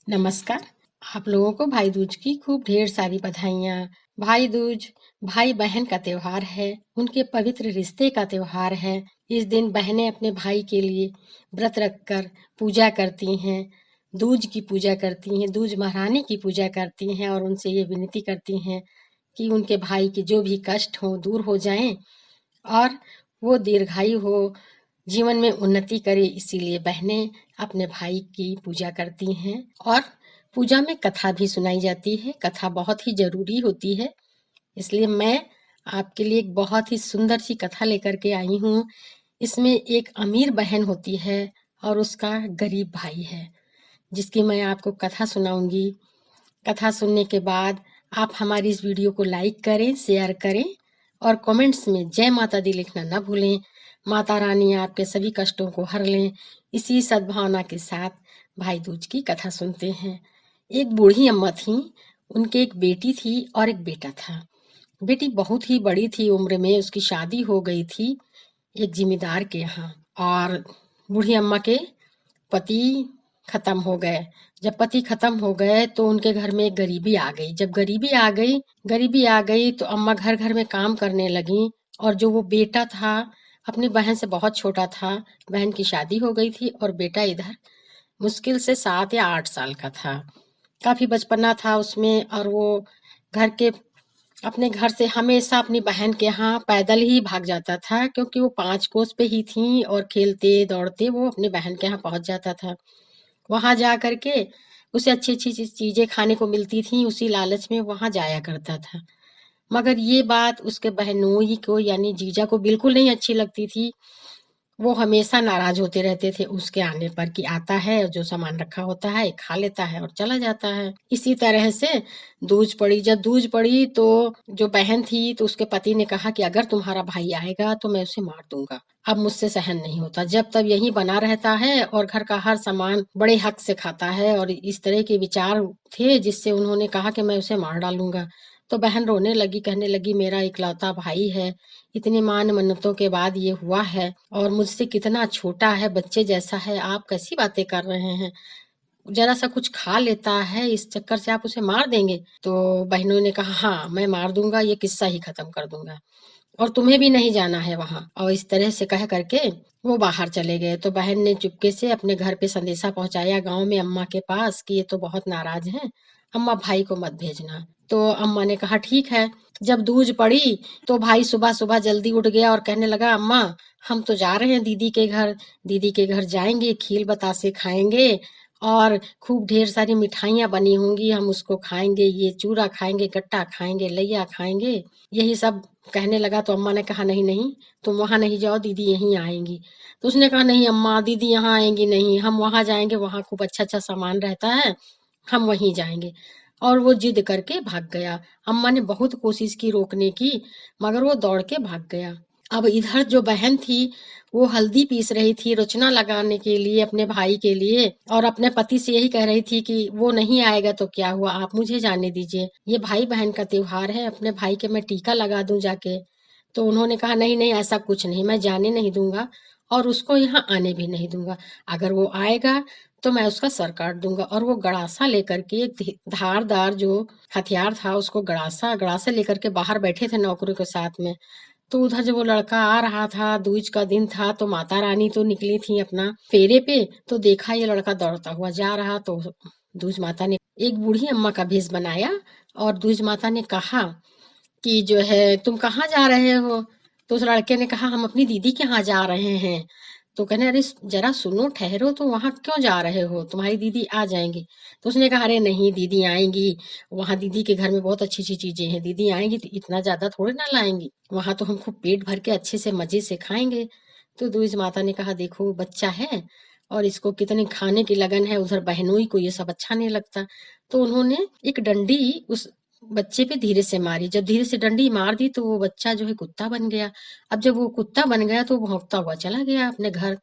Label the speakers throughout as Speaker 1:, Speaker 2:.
Speaker 1: नमस्कार। आप लोगों को भाई दूज की खूब ढेर सारी बधाइयाँ। भाई दूज भाई बहन का त्योहार है, उनके पवित्र रिश्ते का त्योहार है। इस दिन बहनें अपने भाई के लिए व्रत रखकर पूजा करती हैं, दूज की पूजा करती हैं, दूज महारानी की पूजा करती हैं और उनसे ये विनती करती हैं कि उनके भाई के जो भी कष्ट हों दूर हो जाएं और वो दीर्घायु हो, जीवन में उन्नति करे। इसीलिए बहनें अपने भाई की पूजा करती हैं और पूजा में कथा भी सुनाई जाती है। कथा बहुत ही जरूरी होती है, इसलिए मैं आपके लिए एक बहुत ही सुंदर सी कथा लेकर के आई हूँ। इसमें एक अमीर बहन होती है और उसका गरीब भाई है, जिसकी मैं आपको कथा सुनाऊंगी। कथा सुनने के बाद आप हमारी इस वीडियो को लाइक करें, शेयर करें और कमेंट्स में जय माता दी लिखना ना भूलें। माता रानी आपके सभी कष्टों को हर लें। इसी सद्भावना के साथ भाई दूज की कथा सुनते हैं। एक बूढ़ी अम्मा थी, उनके एक बेटी थी और एक बेटा था। बेटी बहुत ही बड़ी थी उम्र में, उसकी शादी हो गई थी एक जिम्मेदार के यहाँ। और बूढ़ी अम्मा के पति खत्म हो गए। जब पति खत्म हो गए तो उनके घर में एक गरीबी आ गई। जब गरीबी आ गई तो अम्मा घर घर में काम करने लगी। और जो वो बेटा था अपनी बहन से बहुत छोटा था, बहन की शादी हो गई थी और बेटा इधर मुश्किल से 7 या 8 साल का था। काफी बचपना था उसमें और वो घर के अपने घर से हमेशा अपनी बहन के यहाँ पैदल ही भाग जाता था, क्योंकि वो 5 कोस पे ही थी और खेलते दौड़ते वो अपनी बहन के यहाँ पहुंच जाता था। वहां जा करके उसे अच्छी अच्छी चीजें खाने को मिलती थी, उसी लालच में वहां जाया करता था। मगर ये बात उसके बहनोई को यानी जीजा को बिल्कुल नहीं अच्छी लगती थी। वो हमेशा नाराज होते रहते थे उसके आने पर कि आता है, जो सामान रखा होता है खा लेता है और चला जाता है। इसी तरह से दूज पड़ी। जब दूज पड़ी तो जो बहन थी तो उसके पति ने कहा कि अगर तुम्हारा भाई आएगा तो मैं उसे मार दूंगा। अब मुझसे सहन नहीं होता, जब तब यही बना रहता है और घर का हर सामान बड़े हक से खाता है। और इस तरह के विचार थे जिससे उन्होंने कहा कि मैं उसे मार डालूंगा। तो बहन रोने लगी, कहने लगी मेरा इकलौता भाई है, इतनी मान मन्नतों के बाद ये हुआ है और मुझसे कितना छोटा है, बच्चे जैसा है, आप कैसी बातें कर रहे हैं। जरा सा कुछ खा लेता है, इस चक्कर से आप उसे मार देंगे। तो बहनों ने कहा हाँ मैं मार दूंगा, ये किस्सा ही खत्म कर दूंगा और तुम्हें भी नहीं जाना है वहां। और इस तरह से कह करके वो बाहर चले गए। तो बहन ने चुपके से अपने घर पे संदेशा पहुंचाया गांव में अम्मा के पास कि ये तो बहुत नाराज हैं, अम्मा भाई को मत भेजना। तो अम्मा ने कहा ठीक है। जब दूज पड़ी तो भाई सुबह सुबह जल्दी उठ गया और कहने लगा अम्मा हम तो जा रहे हैं दीदी के घर, दीदी के घर जाएंगे, खील बतासे खाएंगे और खूब ढेर सारी मिठाइयाँ बनी होंगी, हम उसको खाएंगे, ये चूरा खाएंगे, गट्टा खाएंगे, लैया खाएंगे, यही सब कहने लगा। तो अम्मा ने कहा नहीं नहीं, तुम वहां नहीं जाओ, दीदी यहीं आएंगी। तो उसने कहा नहीं अम्मा, दीदी यहाँ आएंगी नहीं, हम वहां जाएंगे, वहां खूब अच्छा अच्छा सामान रहता है, हम वहीं जाएंगे। और वो जिद करके भाग गया। अम्मा ने बहुत कोशिश की रोकने की, मगर वो दौड़ के भाग गया। अब इधर जो बहन थी वो हल्दी पीस रही थी रुचना लगाने के लिए अपने भाई के लिए, और अपने पति से यही कह रही थी कि वो नहीं आएगा तो क्या हुआ, आप मुझे जाने दीजिए, ये भाई बहन का त्योहार है, अपने भाई के मैं टीका लगा दूं जाके। तो उन्होंने कहा नहीं नहीं ऐसा कुछ नहीं, मैं जाने नहीं दूंगा और उसको यहाँ आने भी नहीं दूंगा। अगर वो आएगा तो मैं उसका सर काट दूंगा। और वो गड़ासा लेकर के, एक धारदार जो हथियार था, उसको गड़ासा गड़ासा लेकर के बाहर बैठे थे नौकरों के साथ में। तो उधर जब वो लड़का आ रहा था, दूज का दिन था, तो माता रानी तो निकली थी अपना फेरे पे। तो देखा ये लड़का दौड़ता हुआ जा रहा, तो दूज माता ने एक बूढ़ी अम्मा का भेष बनाया और दूज माता ने कहा कि जो है तुम कहाँ जा रहे हो। तो उस लड़के ने कहा हम अपनी दीदी के यहाँ जा रहे हैं। तो कहने अरे जरा सुनो, ठहरो, तो वहां क्यों जा रहे हो, तुम्हारी दीदी आ जाएंगी। तो उसने कहा अरे नहीं, दीदी आएंगी, वहां दीदी के घर में बहुत अच्छी अच्छी चीजें हैं, दीदी आएंगी तो इतना ज्यादा थोड़ी ना लाएंगी, वहां तो हम खूब पेट भर के अच्छे से मजे से खाएंगे। तो दूज माता ने कहा देखो बच्चा है और इसको कितनी खाने की लगन है, उधर बहनोई को ये सब अच्छा नहीं लगता। तो उन्होंने एक डंडी उस बच्चे पे धीरे से मारी। जब धीरे से डंडी मार दी तो वो बच्चा जो है कुत्ता बन गया। अब जब वो कुत्ता बन गया तो वो भौंकता हुआ चला गया अपने घर,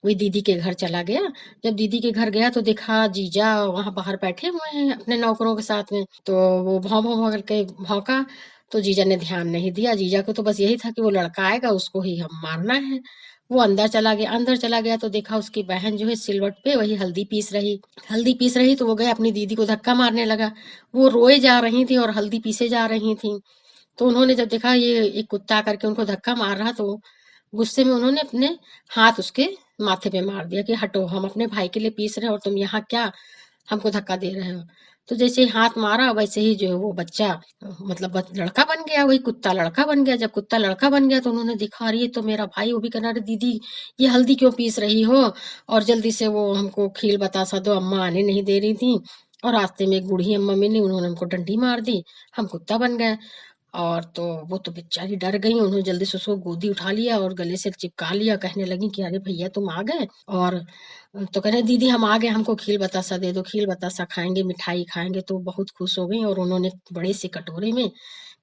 Speaker 1: वही दीदी के घर चला गया। जब दीदी के घर गया तो देखा जीजा वहां बाहर बैठे हुए हैं अपने नौकरों के साथ में। तो वो भौं भौं भौं करके भौंका। तो जीजा ने ध्यान नहीं दिया, जीजा को तो बस यही था कि वो लड़का आएगा उसको ही हम मारना है। वो अंदर चला गया तो देखा उसकी बहन जो है सिलवट पे वही हल्दी पीस रही तो वो गया अपनी दीदी को धक्का मारने लगा। वो रोए जा रही थी और हल्दी पीसे जा रही थी। तो उन्होंने जब देखा ये एक कुत्ता करके उनको धक्का मार रहा, तो गुस्से में उन्होंने अपने हाथ उसके माथे पे मार दिया कि हटो, हम अपने भाई के लिए पीस रहे हैं और तुम यहाँ क्या हमको धक्का दे रहे हो। तो जैसे ही हाथ मारा वैसे ही जो है वो बच्चा मतलब लड़का बन गया, वही कुत्ता लड़का बन गया। जब कुत्ता लड़का बन गया तो उन्होंने देखा अरे ये तो मेरा भाई। वो भी कहना अरे दीदी ये हल्दी क्यों पीस रही हो, और जल्दी से वो हमको खील बतासा दो, अम्मा आने नहीं दे रही थी। और रास्ते में एक बूढ़ी अम्मा मिली, उन्होंने हमको डंडी मार दी, हम कुत्ता बन गए। और तो वो तो बेचारी डर गई, उन्होंने जल्दी से उसको गोदी उठा लिया और गले से चिपका लिया, कहने लगी कि अरे भैया तुम आ गए। और तो कह रहे दीदी हम आ गए, हमको खील बतासा दे दो, खील बतासा खाएंगे, मिठाई खाएंगे। तो बहुत खुश हो गई और उन्होंने बड़े से कटोरे में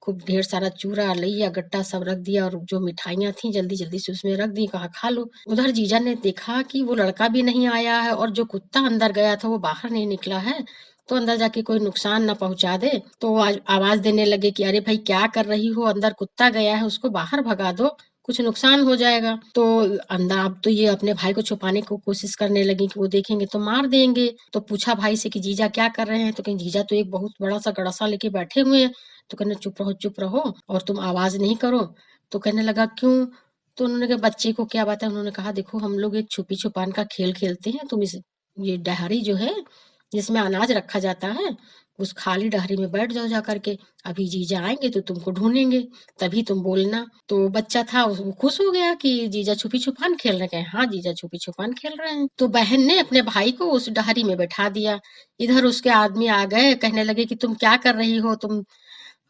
Speaker 1: खूब ढेर सारा चूरा लइया गट्टा सब रख दिया और जो मिठाइयाँ थी जल्दी जल्दी से उसमें रख दी, कहा खा लो। उधर जीजा ने देखा कि वो लड़का भी नहीं आया है और जो कुत्ता अंदर गया था वो बाहर नहीं निकला है, तो अंदर जाके कोई नुकसान न पहुंचा दे। तो आवाज देने लगे कि अरे भाई क्या कर रही हो, अंदर कुत्ता गया है उसको बाहर भगा दो, कुछ नुकसान हो जाएगा। तो अंदर अब तो ये अपने भाई को छुपाने को कोशिश करने लगी कि वो देखेंगे तो मार देंगे। तो पूछा भाई से कि जीजा क्या कर रहे हैं, तो कहीं जीजा तो एक बहुत बड़ा सा गड़सा लेके बैठे हुए हैं। तो कहने चुप रहो और तुम आवाज नहीं करो। तो कहने लगा क्यों। तो उन्होंने कहा बच्चे को क्या बात है। उन्होंने कहा देखो हम लोग एक छुपी छुपान का खेल खेलते हैं, तुम इस ये डहरी जो है जिसमें अनाज रखा जाता है उस खाली डहरी में बैठ जाओ जा करके, अभी जीजा आएंगे तो तुमको ढूंढेंगे, तभी तुम बोलना। तो बच्चा था वो खुश हो गया कि जीजा छुपी छुपान खेल रहे हैं। हाँ जीजा छुपी छुपान खेल रहे हैं। तो बहन ने अपने भाई को उस डहरी में बैठा दिया। इधर उसके आदमी आ गए, कहने लगे कि तुम क्या कर रही हो, तुम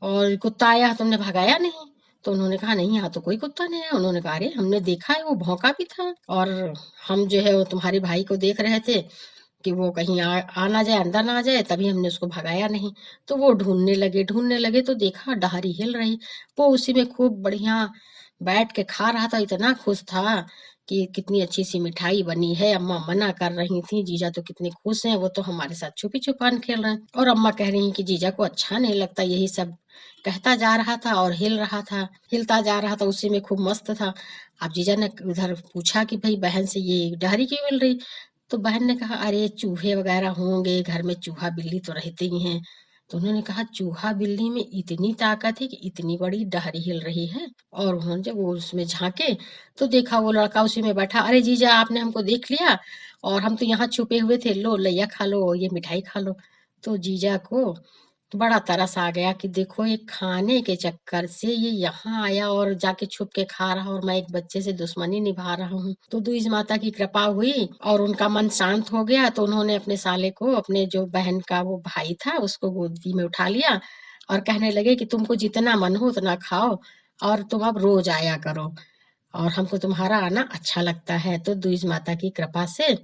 Speaker 1: और कुत्ता आया तुमने भगाया नहीं। तो उन्होंने कहा नहीं यहाँ तो कोई कुत्ता नहीं है। उन्होंने कहा अरे हमने देखा है वो भौंका भी था, और हम जो है वो तुम्हारे भाई को देख रहे थे कि वो कहीं आ ना जाए, अंदर ना आ जाए, तभी हमने उसको भगाया नहीं। तो वो ढूंढने लगे तो देखा डहारी हिल रही। वो उसी में खूब बढ़िया बैठ के खा रहा था, इतना खुश था कि कितनी अच्छी सी मिठाई बनी है, अम्मा मना कर रही थी, जीजा तो कितने खुश हैं, वो तो हमारे साथ छुपी छुपान खेल रहे हैं। और अम्मा कह रही कि जीजा को अच्छा नहीं लगता, यही सब कहता जा रहा था और हिल रहा था, हिलता जा रहा था, उसी में खूब मस्त था। अब जीजा ने उधर पूछा कि भाई बहन से ये डहरी क्यों हिल रही। तो बहन ने कहा अरे चूहे वगैरह होंगे घर में, चूहा बिल्ली तो रहते ही हैं। तो उन्होंने कहा चूहा बिल्ली में इतनी ताकत है कि इतनी बड़ी डहरी हिल रही है। और उन्होंने जब वो उसमें झांके तो देखा वो लड़का उसी में बैठा। अरे जीजा आपने हमको देख लिया और हम तो यहाँ छुपे हुए थे, लो लैया खा लो, ये मिठाई खा लो। तो जीजा को बड़ा तरस आ गया कि देखो ये खाने के चक्कर से ये यहाँ आया और जाके छुप के खा रहा, और मैं एक बच्चे से दुश्मनी निभा रहा हूँ। तो दूज माता की कृपा हुई और उनका मन शांत हो गया। तो उन्होंने अपने साले को, अपने जो बहन का वो भाई था उसको गोदी में उठा लिया और कहने लगे कि तुमको जितना मन हो उतना खाओ और तुम अब रोज आया करो, और हमको तुम्हारा आना अच्छा लगता है। तो दूज माता की कृपा से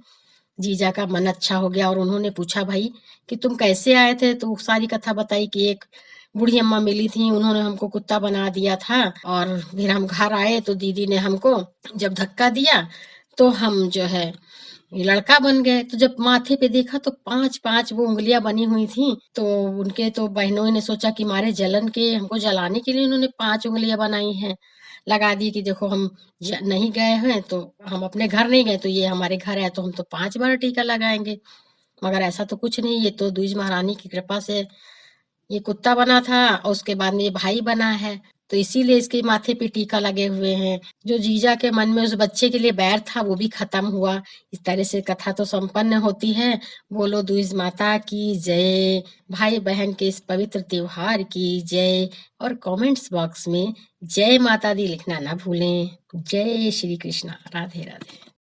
Speaker 1: जीजा का मन अच्छा हो गया। और उन्होंने पूछा भाई कि तुम कैसे आए थे, तो सारी कथा बताई कि एक बूढ़ी अम्मा मिली थी, उन्होंने हमको कुत्ता बना दिया था, और फिर हम घर आए तो दीदी ने हमको जब धक्का दिया तो हम जो है ये लड़का बन गए। तो जब माथे पे देखा तो पांच पांच वो उंगलियां बनी हुई थी। तो उनके तो बहनों ने सोचा कि मारे जलन के हमको जलाने के लिए उन्होंने पांच उंगलियां बनाई हैं, लगा दी कि देखो हम नहीं गए हैं तो हम अपने घर नहीं गए, तो ये हमारे घर है तो हम तो 5 बार टीका लगाएंगे। मगर ऐसा तो कुछ नहीं, ये तो दूज महारानी की कृपा से ये कुत्ता बना था और उसके बाद में ये भाई बना है, तो इसीलिए इसके माथे पे टीका लगे हुए हैं। जो जीजा के मन में उस बच्चे के लिए बैर था वो भी खत्म हुआ। इस तरह से कथा तो संपन्न होती है। बोलो दूज माता की जय, भाई बहन के इस पवित्र त्योहार की जय। और कमेंट्स बॉक्स में जय माता दी लिखना ना भूलें। जय श्री कृष्णा, राधे राधे।